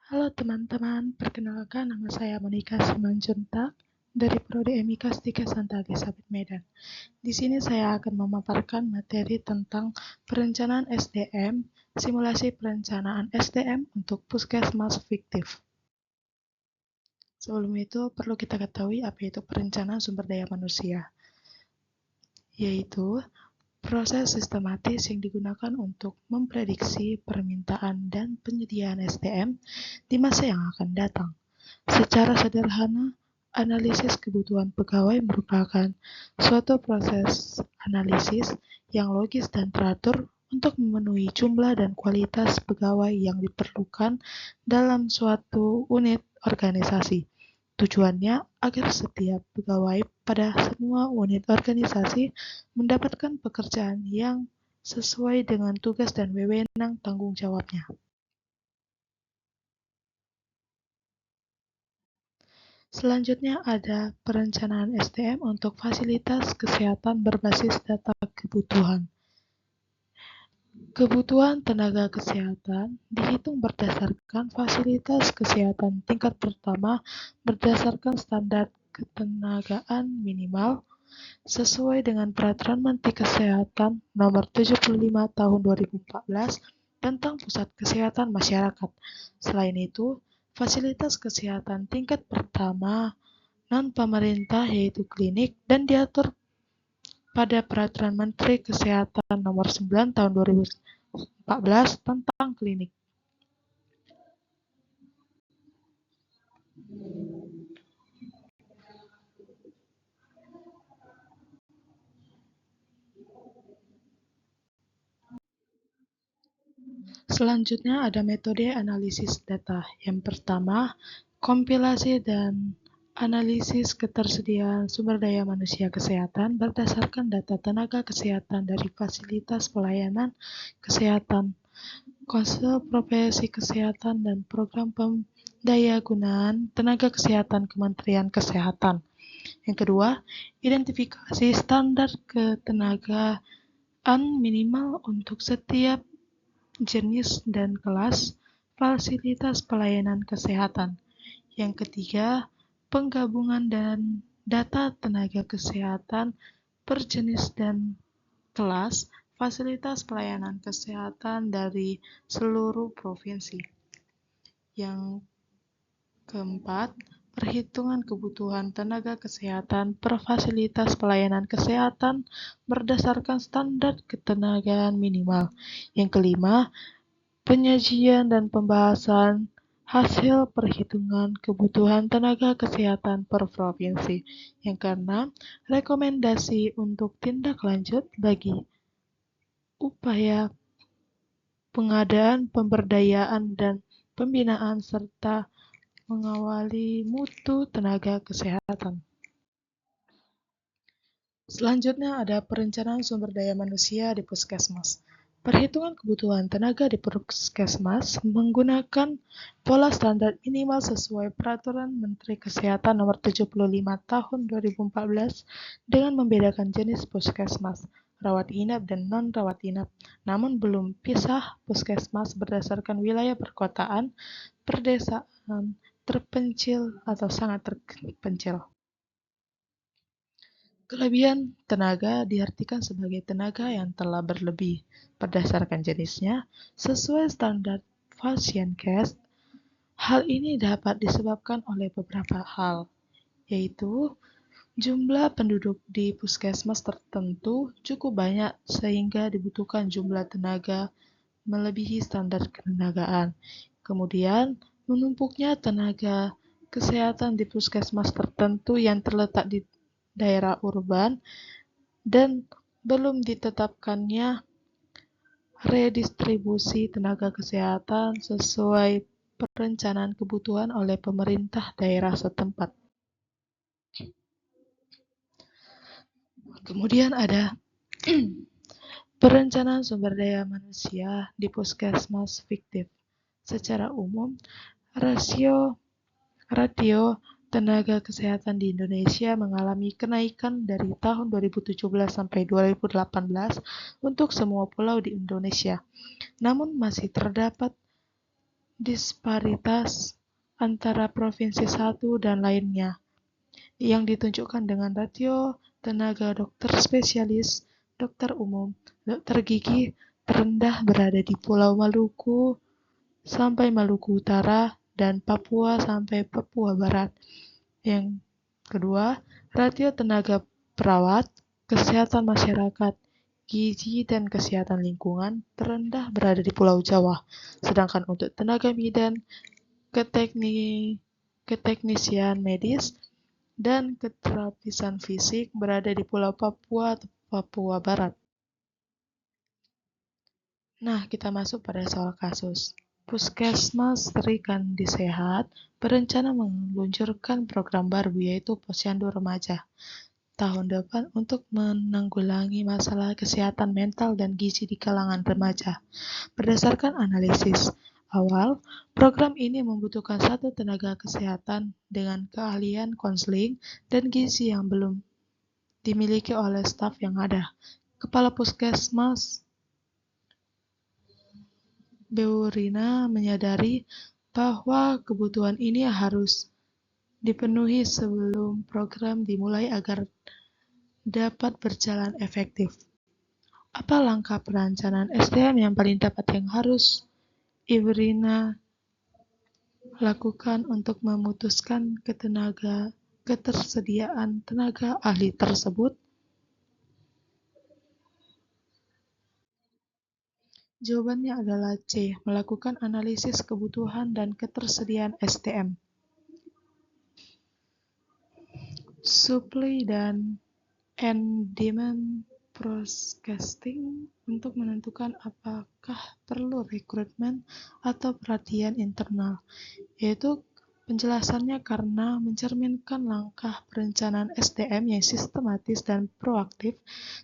Halo teman-teman, perkenalkan nama saya Monika Simanjuntak dari Prodi Emika Santa Elizabeth Medan. Di sini saya akan memaparkan materi tentang perencanaan SDM, simulasi perencanaan SDM untuk puskesmas fiktif. Sebelum itu, perlu kita ketahui apa itu perencanaan sumber daya manusia, yaitu proses sistematis yang digunakan untuk memprediksi permintaan dan penyediaan SDM di masa yang akan datang. Secara sederhana, analisis kebutuhan pegawai merupakan suatu proses analisis yang logis dan teratur untuk memenuhi jumlah dan kualitas pegawai yang diperlukan dalam suatu unit organisasi. Tujuannya agar setiap pegawai pada semua unit organisasi mendapatkan pekerjaan yang sesuai dengan tugas dan wewenang tanggung jawabnya. Selanjutnya ada perencanaan SDM untuk fasilitas kesehatan berbasis data kebutuhan. Kebutuhan tenaga kesehatan dihitung berdasarkan fasilitas kesehatan tingkat pertama berdasarkan standar ketenagaan minimal sesuai dengan Peraturan Menteri Kesehatan Nomor 75 Tahun 2014 tentang Pusat Kesehatan Masyarakat. Selain itu, fasilitas kesehatan tingkat pertama non-pemerintah yaitu klinik dan diatur pada Peraturan Menteri Kesehatan Nomor 9 Tahun 2014 tentang klinik. Selanjutnya ada metode analisis data. Yang pertama, kompilasi dan analisis ketersediaan sumber daya manusia kesehatan berdasarkan data tenaga kesehatan dari fasilitas pelayanan kesehatan, konsul profesi kesehatan, dan program pendayagunaan tenaga kesehatan Kementerian Kesehatan. Yang kedua, identifikasi standar ketenagaan minimal untuk setiap jenis dan kelas fasilitas pelayanan kesehatan. Yang ketiga, penggabungan dan data tenaga kesehatan per jenis dan kelas fasilitas pelayanan kesehatan dari seluruh provinsi. Yang keempat, perhitungan kebutuhan tenaga kesehatan per fasilitas pelayanan kesehatan berdasarkan standar ketenagaan minimal. Yang kelima, penyajian dan pembahasan hasil perhitungan kebutuhan tenaga kesehatan per provinsi. Yang keenam, rekomendasi untuk tindak lanjut bagi upaya pengadaan, pemberdayaan, dan pembinaan serta mengawali mutu tenaga kesehatan. Selanjutnya ada perencanaan sumber daya manusia di puskesmas. Perhitungan kebutuhan tenaga di puskesmas menggunakan pola standar minimal sesuai Peraturan Menteri Kesehatan Nomor 75 Tahun 2014 dengan membedakan jenis puskesmas, rawat inap dan non-rawat inap, namun belum pisah puskesmas berdasarkan wilayah perkotaan, perdesaan, terpencil atau sangat terpencil. Kelebihan tenaga diartikan sebagai tenaga yang telah berlebih berdasarkan jenisnya sesuai standar Fashion-Case. Hal ini dapat disebabkan oleh beberapa hal, yaitu jumlah penduduk di puskesmas tertentu cukup banyak sehingga dibutuhkan jumlah tenaga melebihi standar ketenagaan. Kemudian, menumpuknya tenaga kesehatan di puskesmas tertentu yang terletak di daerah urban dan belum ditetapkannya redistribusi tenaga kesehatan sesuai perencanaan kebutuhan oleh pemerintah daerah setempat. Kemudian ada perencanaan sumber daya manusia di puskesmas fiktif. Secara umum, rasio tenaga kesehatan di Indonesia mengalami kenaikan dari tahun 2017 sampai 2018 untuk semua pulau di Indonesia. Namun masih terdapat disparitas antara provinsi satu dan lainnya, yang ditunjukkan dengan rasio tenaga dokter spesialis, dokter umum, dokter gigi terendah berada di Pulau Maluku sampai Maluku Utara dan Papua sampai Papua Barat. Yang kedua, rasio tenaga perawat, kesehatan masyarakat, gizi dan kesehatan lingkungan terendah berada di Pulau Jawa. Sedangkan untuk tenaga bidan, keteknisian medis, dan keterapisan fisik berada di Pulau Papua atau Papua Barat. Nah, kita masuk pada soal kasus. Puskesmas Sri Kandi Sehat berencana meluncurkan program baru yaitu Posyandu Remaja tahun depan untuk menanggulangi masalah kesehatan mental dan gizi di kalangan remaja. Berdasarkan analisis awal, program ini membutuhkan satu tenaga kesehatan dengan keahlian konseling dan gizi yang belum dimiliki oleh staf yang ada. Kepala Puskesmas Beurina menyadari bahwa kebutuhan ini harus dipenuhi sebelum program dimulai agar dapat berjalan efektif. Apa langkah perencanaan SDM yang paling tepat yang harus Ibrina lakukan untuk memutuskan ketersediaan tenaga ahli tersebut? Jawabannya adalah C. Melakukan analisis kebutuhan dan ketersediaan SDM. Supply dan demand forecasting untuk menentukan apakah perlu rekrutmen atau perhatian internal, yaitu penjelasannya karena mencerminkan langkah perencanaan SDM yang sistematis dan proaktif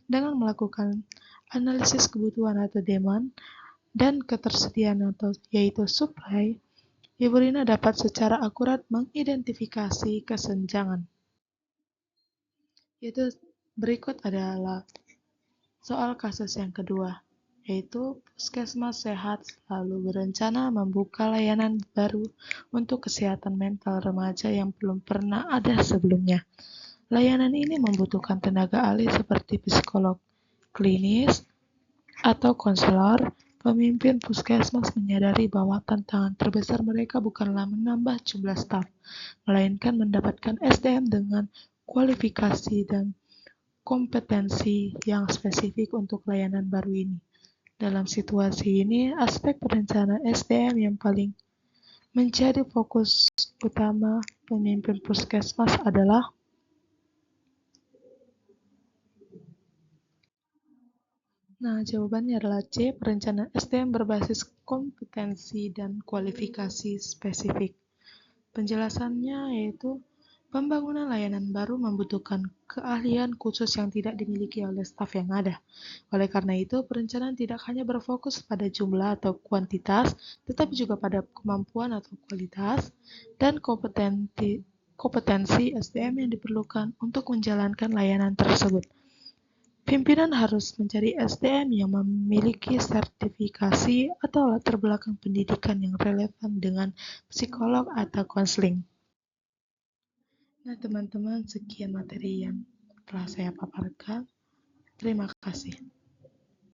dengan melakukan analisis kebutuhan atau demand dan ketersediaan atau yaitu supply, Ibrina dapat secara akurat mengidentifikasi kesenjangan. Yaitu berikut adalah soal kasus yang kedua, yaitu Puskesmas Sehat selalu berencana membuka layanan baru untuk kesehatan mental remaja yang belum pernah ada sebelumnya. Layanan ini membutuhkan tenaga ahli seperti psikolog klinis atau konselor. Pemimpin puskesmas menyadari bahwa tantangan terbesar mereka bukanlah menambah jumlah staf, melainkan mendapatkan SDM dengan kualifikasi dan kompetensi yang spesifik untuk layanan baru ini. Dalam situasi ini, aspek perencanaan SDM yang paling menjadi fokus utama pemimpin puskesmas adalah jawabannya adalah C. Perencanaan SDM berbasis kompetensi dan kualifikasi spesifik. Penjelasannya yaitu pembangunan layanan baru membutuhkan keahlian khusus yang tidak dimiliki oleh staf yang ada. Oleh karena itu, perencanaan tidak hanya berfokus pada jumlah atau kuantitas, tetapi juga pada kemampuan atau kualitas dan kompetensi SDM yang diperlukan untuk menjalankan layanan tersebut. Pimpinan harus mencari SDM yang memiliki sertifikasi atau latar belakang pendidikan yang relevan dengan psikolog atau konseling. Nah, teman-teman, sekian materi yang telah saya paparkan. Terima kasih.